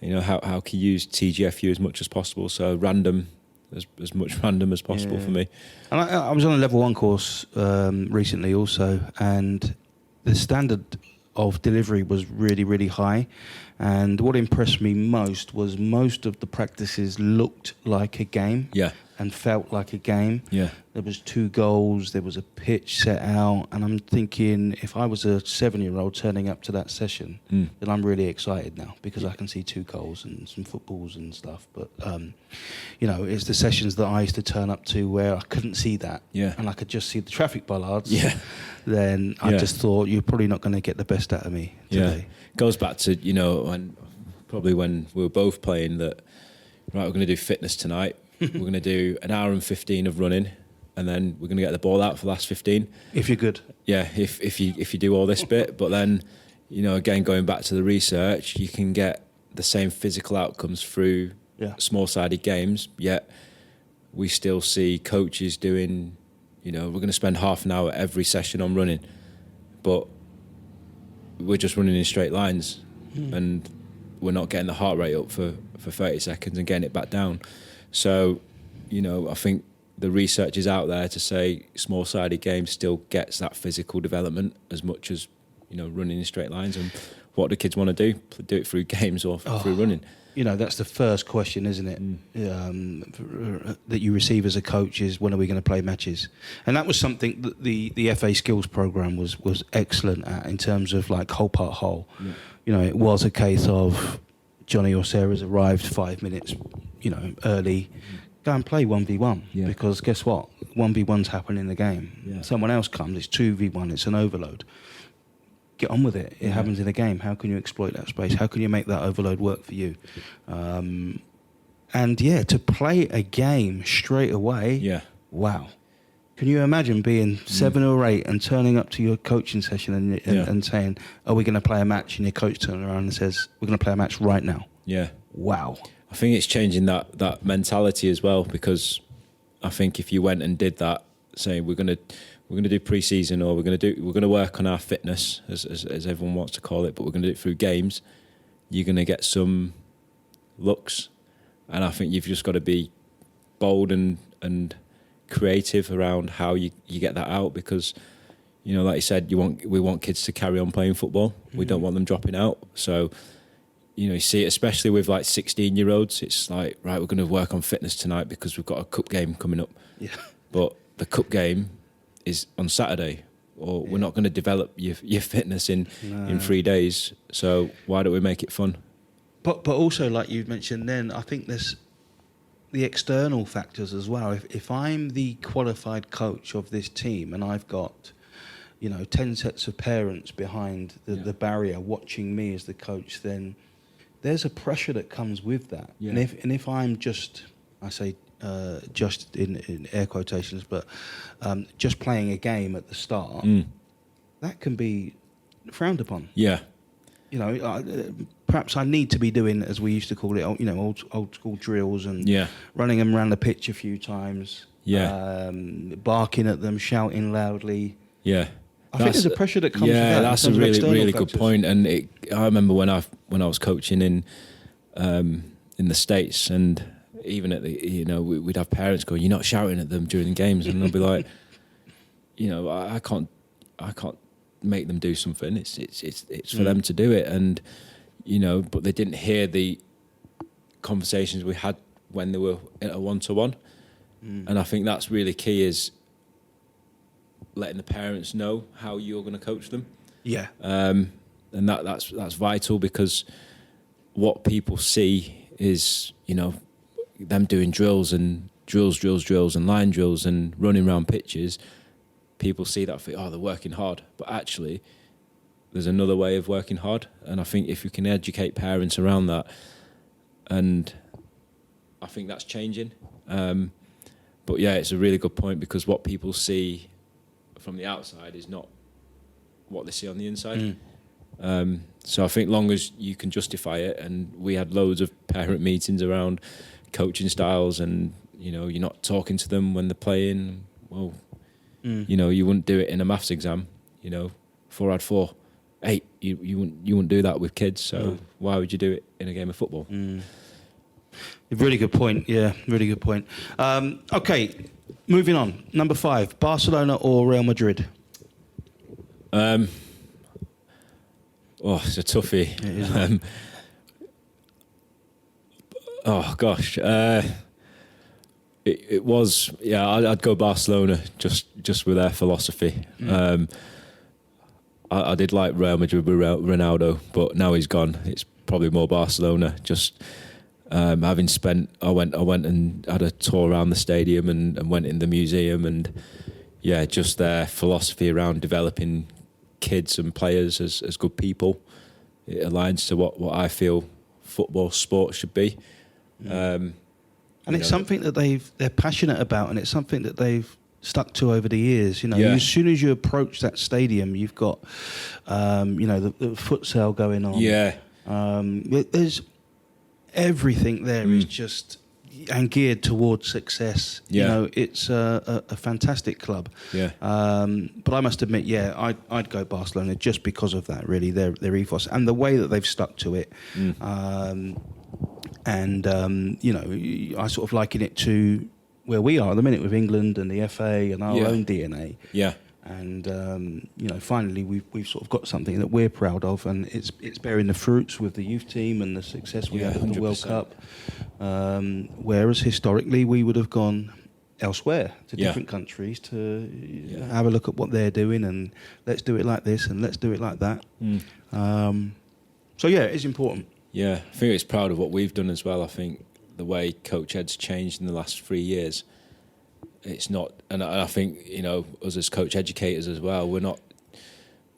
You know, how can you use TGFU as much as possible? So random, as much random as possible for me. And I was on a level 1 course recently also, and the standard of delivery was really, really high. And what impressed me most was most of the practices looked like a game. Yeah. And felt like a game. Yeah. There was 2 goals, there was a pitch set out, and I'm thinking, if I was a 7-year-old turning up to that session, then I'm really excited now, because I can see 2 goals and some footballs and stuff. But you know, it's the sessions that I used to turn up to where I couldn't see that, and I could just see the traffic bollards. Yeah. Then I just thought, you're probably not going to get the best out of me today. Yeah. Goes back to, you know, when we were both playing that. Right, we're going to do fitness tonight. We're going to do an hour and 15 of running, and then we're going to get the ball out for the last 15. If you're good. Yeah, if you do all this bit. But then, you know, again, going back to the research, you can get the same physical outcomes through small-sided games, yet we still see coaches doing, you know, we're going to spend half an hour every session on running, but we're just running in straight lines, and we're not getting the heart rate up for 30 seconds and getting it back down. So, you know, I think the research is out there to say small-sided games still gets that physical development as much as, you know, running in straight lines. And what do kids want to do? Do it through games or through running? You know, that's the first question, isn't it? That you receive as a coach is, when are we going to play matches? And that was something that the FA Skills programme was excellent at, in terms of like whole part whole. Yeah. You know, it was a case of Johnny or Sarah's arrived 5 minutes, you know, early. Go and play 1v1, because guess what? 1v1's happening in the game. Yeah. Someone else comes, it's 2v1, it's an overload. Get on with it. It happens in a game. How can you exploit that space? How can you make that overload work for you? And to play a game straight away, wow. Can you imagine being 7 or 8 and turning up to your coaching session and saying, are we going to play a match? And your coach turns around and says, we're going to play a match right now. Yeah. Wow. I think it's changing that mentality as well, because I think if you went and did that, saying we're going to do pre-season, or we're going to work on our fitness, as everyone wants to call it, but we're going to do it through games, you're going to get some looks. And I think you've just got to be bold and creative around how you get that out, because, You know, like you said, we want kids to carry on playing football. We don't want them dropping out. So, you know, you see it especially with like 16-year-olds. It's like, right, we're going to work on fitness tonight because we've got a cup game coming up. Yeah. But the cup game is on Saturday, or we're not going to develop your fitness in 3 days. So why don't we make it fun? But also, like you mentioned then, I think there's the external factors as well. If I'm the qualified coach of this team and I've got, 10 sets of parents behind the barrier watching me as the coach, then there's a pressure that comes with that. Yeah. And if I'm just, I say just in air quotations, but just playing a game at the start, that can be frowned upon. Yeah. Perhaps I need to be doing, as we used to call it, old school drills and running them around the pitch a few times. Yeah. Barking at them, shouting loudly. Yeah. I think there's a pressure that comes with that. Yeah, that's a really good point. And I remember when I was coaching in the States, and even at we'd have parents going, "You're not shouting at them during the games," and I'd be like, I can't make them do something. It's for them to do it, and but they didn't hear the conversations we had when they were at a 1-to-1, and I think that's really key, is letting the parents know how you're going to coach them. Yeah. And that's vital, because what people see is, them doing drills and line drills and running around pitches. People see that, think, they're working hard. But actually, there's another way of working hard. And I think if you can educate parents around that, and I think that's changing. But yeah, it's a really good point, because what people see from the outside is not what they see on the inside. So I think long as you can justify it, and we had loads of parent meetings around coaching styles, and you're not talking to them when they're playing. Well, you wouldn't do it in a maths exam. 4 add 4, 8. You wouldn't do that with kids. So why would you do it in a game of football? Really good point. Yeah, really good point. Okay, moving on. Number 5, Barcelona or Real Madrid? It's a toughie. It is. Oh gosh, it was. Yeah, I'd go Barcelona just with their philosophy. I did like Real Madrid with Ronaldo, but now he's gone. It's probably more Barcelona. Just having spent, I went and had a tour around the stadium and went in the museum, and just their philosophy around developing kids and players as good people. It aligns to what I feel football sport should be. And it's something that they're passionate about, and it's something that they've stuck to over the years. As soon as you approach that stadium, you've got the futsal going on. Yeah. There's everything there is just and geared towards success. It's a fantastic club. Yeah. But I must admit, I'd go Barcelona just because of that, really, their ethos and the way that they've stuck to it. I sort of liken it to where we are at the minute with England and the FA and our own DNA. Yeah. And finally we've sort of got something that we're proud of, and it's bearing the fruits with the youth team and the success we had at the 100%. World Cup. Whereas historically we would have gone elsewhere to different countries to have a look at what they're doing, and let's do it like this and let's do it like that. So it's important. Yeah, I think it's proud of what we've done as well. I think the way Coach Ed's changed in the last 3 years, it's not, and I think, us as coach educators as well, we're not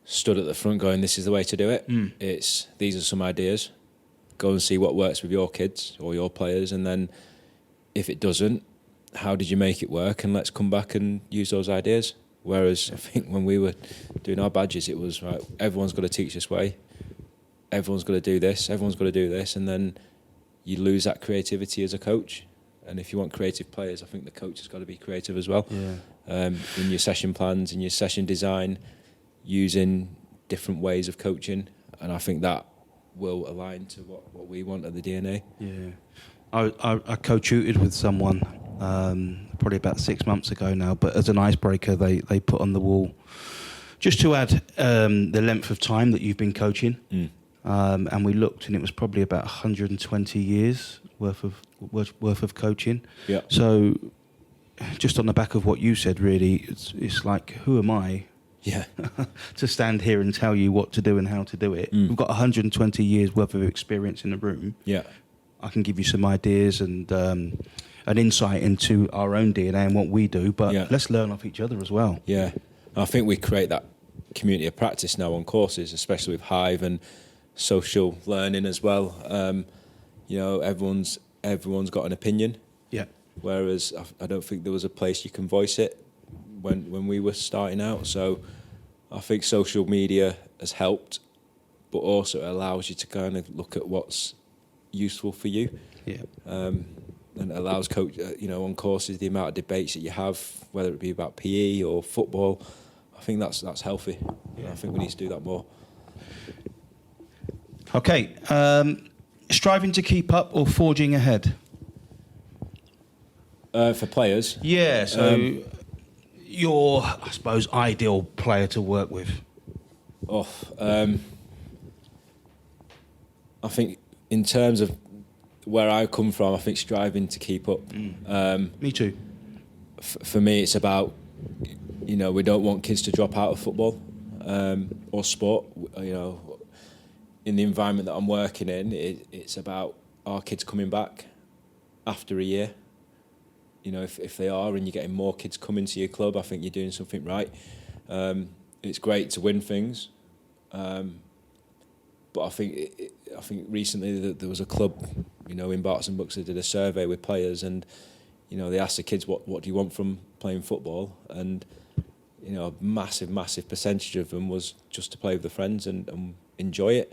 stood at the front going, this is the way to do it. It's, these are some ideas. Go and see what works with your kids or your players, and then if it doesn't, how did you make it work? And let's come back and use those ideas. Whereas I think when we were doing our badges, it was, right, everyone's got to teach this way. Everyone's got to do this. Everyone's got to do this. And then you lose that creativity as a coach. And if you want creative players, I think the coach has got to be creative as well. Yeah. In your session plans, in your session design, using different ways of coaching. And I think that will align to what we want at the DNA. Yeah. I co-tutored with someone probably about 6 months ago now, but as an icebreaker, they put on the wall, Just to add the length of time that you've been coaching, and we looked, and it was probably about 120 years worth of coaching. Yeah. So, just on the back of what you said, really, it's like, who am I? Yeah. To stand here and tell you what to do and how to do it. We've got 120 years worth of experience in the room. Yeah. I can give you some ideas and an insight into our own DNA and what we do, but let's learn off each other as well. Yeah. I think we create that community of practice now on courses, especially with Hive and social learning as well. You know, everyone's got an opinion. Yeah. Whereas I don't think there was a place you can voice it when we were starting out. So I think social media has helped, but also it allows you to kind of look at what's useful for you. Yeah. And it allows on courses, the amount of debates that you have, whether it be about PE or football, I think that's healthy. Yeah. I think we need to do that more. Okay. Striving to keep up or forging ahead? For players? Yeah, so your, I suppose, ideal player to work with? I think in terms of where I come from, I think striving to keep up. Me too. For me, it's about, we don't want kids to drop out of football or sport. In the environment that I'm working in, it's about our kids coming back after a year. If they are and you're getting more kids coming to your club, I think you're doing something right. It's great to win things, but I think recently there was a club, in Barks and Bucks, that did a survey with players, and they asked the kids what do you want from playing football, and a massive percentage of them was just to play with the friends and enjoy it.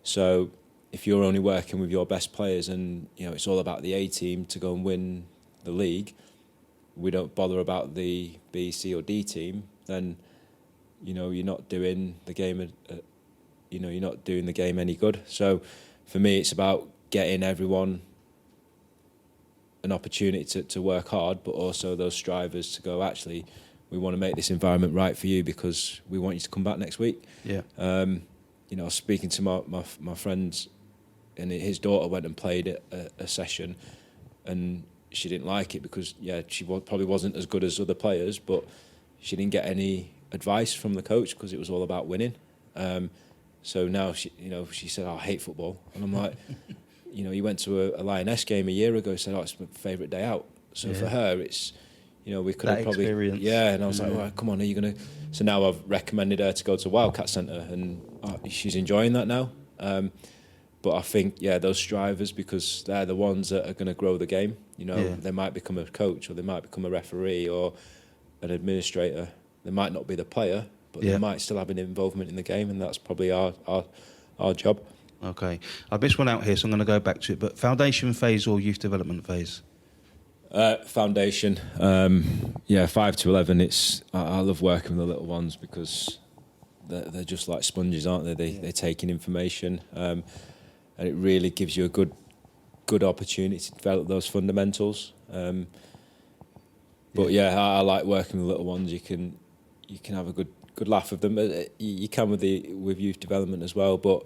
So if you're only working with your best players and it's all about the A team to go and win the league, we don't bother about the B, C or D team, then you're not doing the game you're not doing the game any good. So for me, it's about getting everyone an opportunity to work hard, but also those strivers to go, actually, we want to make this environment right for you because we want you to come back next week. Yeah. I was speaking to my friends, and his daughter went and played a session, and she didn't like it because she probably wasn't as good as other players, but she didn't get any advice from the coach because it was all about winning. So now she said, I hate football, and I'm like, you went to a Lioness game a year ago. Said, it's my favourite day out. So for her, it's we could have probably experience. And I was like, well, come on, are you gonna? So now I've recommended her to go to Wildcat Centre, and she's enjoying that now. But I think those strivers, because they're the ones that are going to grow the game. They might become a coach, or they might become a referee, or an administrator. They might not be the player, but they might still have an involvement in the game, and that's probably our job. Okay, I missed one out here, so I'm going to go back to it. But foundation phase or youth development phase? Foundation, 5 to 11. I love working with the little ones because they're just like sponges, aren't they? They're taking information, and it really gives you a good opportunity to develop those fundamentals. I like working with little ones. You can have a good laugh with them. You can with youth development as well, but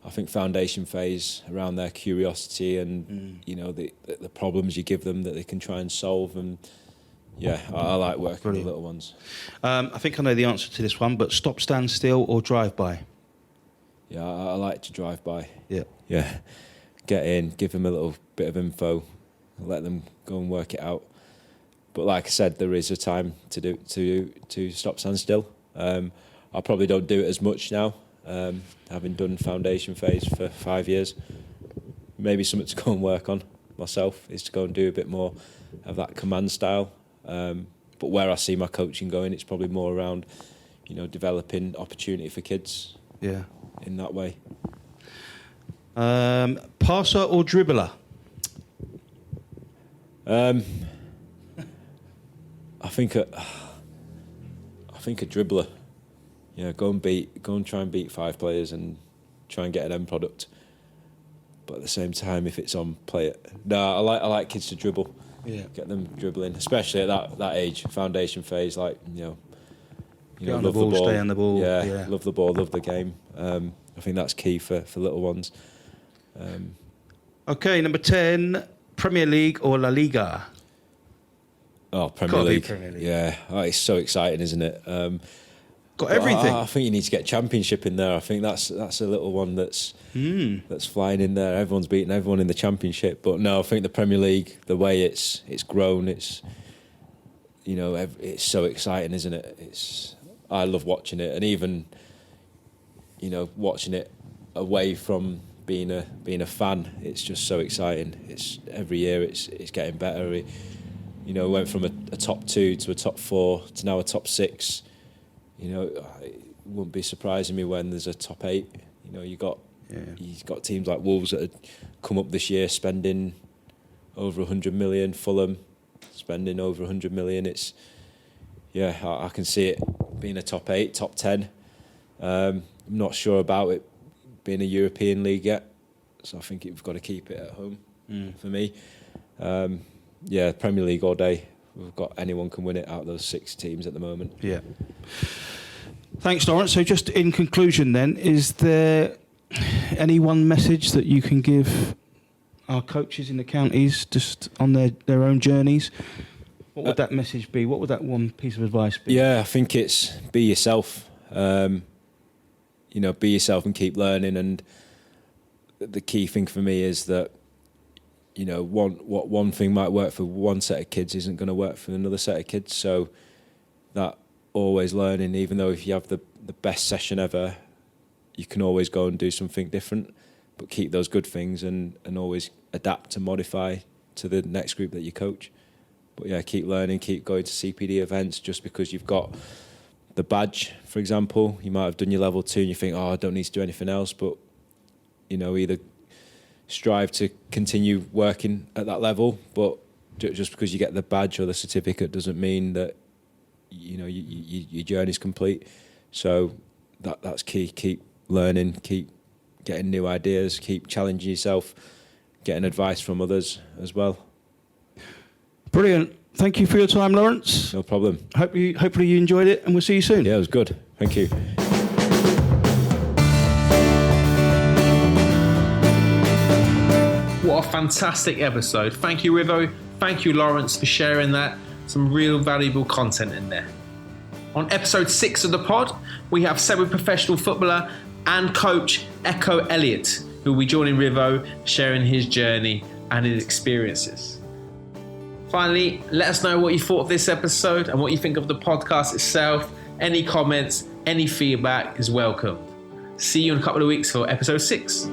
I think foundation phase, around their curiosity and the problems you give them that they can try and solve, and I like working with little ones. I think I know the answer to this one, but stop, stand still or drive by? Yeah, I like to drive by. Yeah. Get in, give them a little bit of info, let them go and work it out. But like I said, there is a time to stop, stand still. I probably don't do it as much now. Having done foundation phase for 5 years, maybe something to go and work on myself is to go and do a bit more of that command style. But where I see my coaching going, it's probably more around, developing opportunity for kids. Yeah. In that way. Passer or dribbler? I think a dribbler. Go and try and beat 5 players and try and get an end product. But at the same time, if it's on, play it. No, I like kids to dribble. Yeah. Get them dribbling, especially at that age, foundation phase. Like You know, on the ball, stay on the ball. Yeah, love the ball, love the game. I think that's key for little ones. Okay, number 10, Premier League or La Liga? Oh, Premier League. Yeah, it's so exciting, isn't it? Got everything. I think you need to get Championship in there. I think that's a little one that's flying in there. Everyone's beating everyone in the Championship, but no, I think the Premier League, the way it's grown, it's so exciting, isn't it? I love watching it, and even watching it away from being a fan, it's just so exciting. It's every year it's getting better. It went from a top 2 to a top 4 to now a top 6. It wouldn't be surprising me when there's a top 8. You've got teams like Wolves that had come up this year spending over 100 million. Fulham spending over 100 million. I can see it being a top 8, top 10. I'm not sure about it being a European league yet, so I think we've got to keep it at home for me. Premier League all day. We've got anyone can win it out of those 6 teams at the moment. Yeah. Thanks, Lawrence. So just in conclusion then, is there any one message that you can give our coaches in the counties just on their own journeys? What would that message be? What would that one piece of advice be? Yeah, I think it's be yourself. Be yourself and keep learning. And the key thing for me is that one thing might work for one set of kids isn't going to work for another set of kids. So that always learning, even though if you have the best session ever, you can always go and do something different, but keep those good things and always adapt and modify to the next group that you coach. But yeah, keep learning, keep going to CPD events. Just because you've got the badge, for example, you might have done your level 2 and you think, I don't need to do anything else, but either strive to continue working at that level, but just because you get the badge or the certificate doesn't mean that your journey's complete. So that's key. Keep learning, keep getting new ideas, keep challenging yourself, getting advice from others as well. Brilliant. Thank you for your time, Lawrence. No problem. Hopefully you enjoyed it, and we'll see you soon. Yeah, it was good. Thank you. What a fantastic episode. Thank you, Rivo. Thank you, Lawrence, for sharing that. Some real valuable content in there. On episode 6 of the pod, we have semi-professional footballer and coach Echo Elliott, who will be joining Rivo, sharing his journey and his experiences. Finally, let us know what you thought of this episode and what you think of the podcast itself. Any comments, any feedback is welcome. See you in a couple of weeks for episode 6.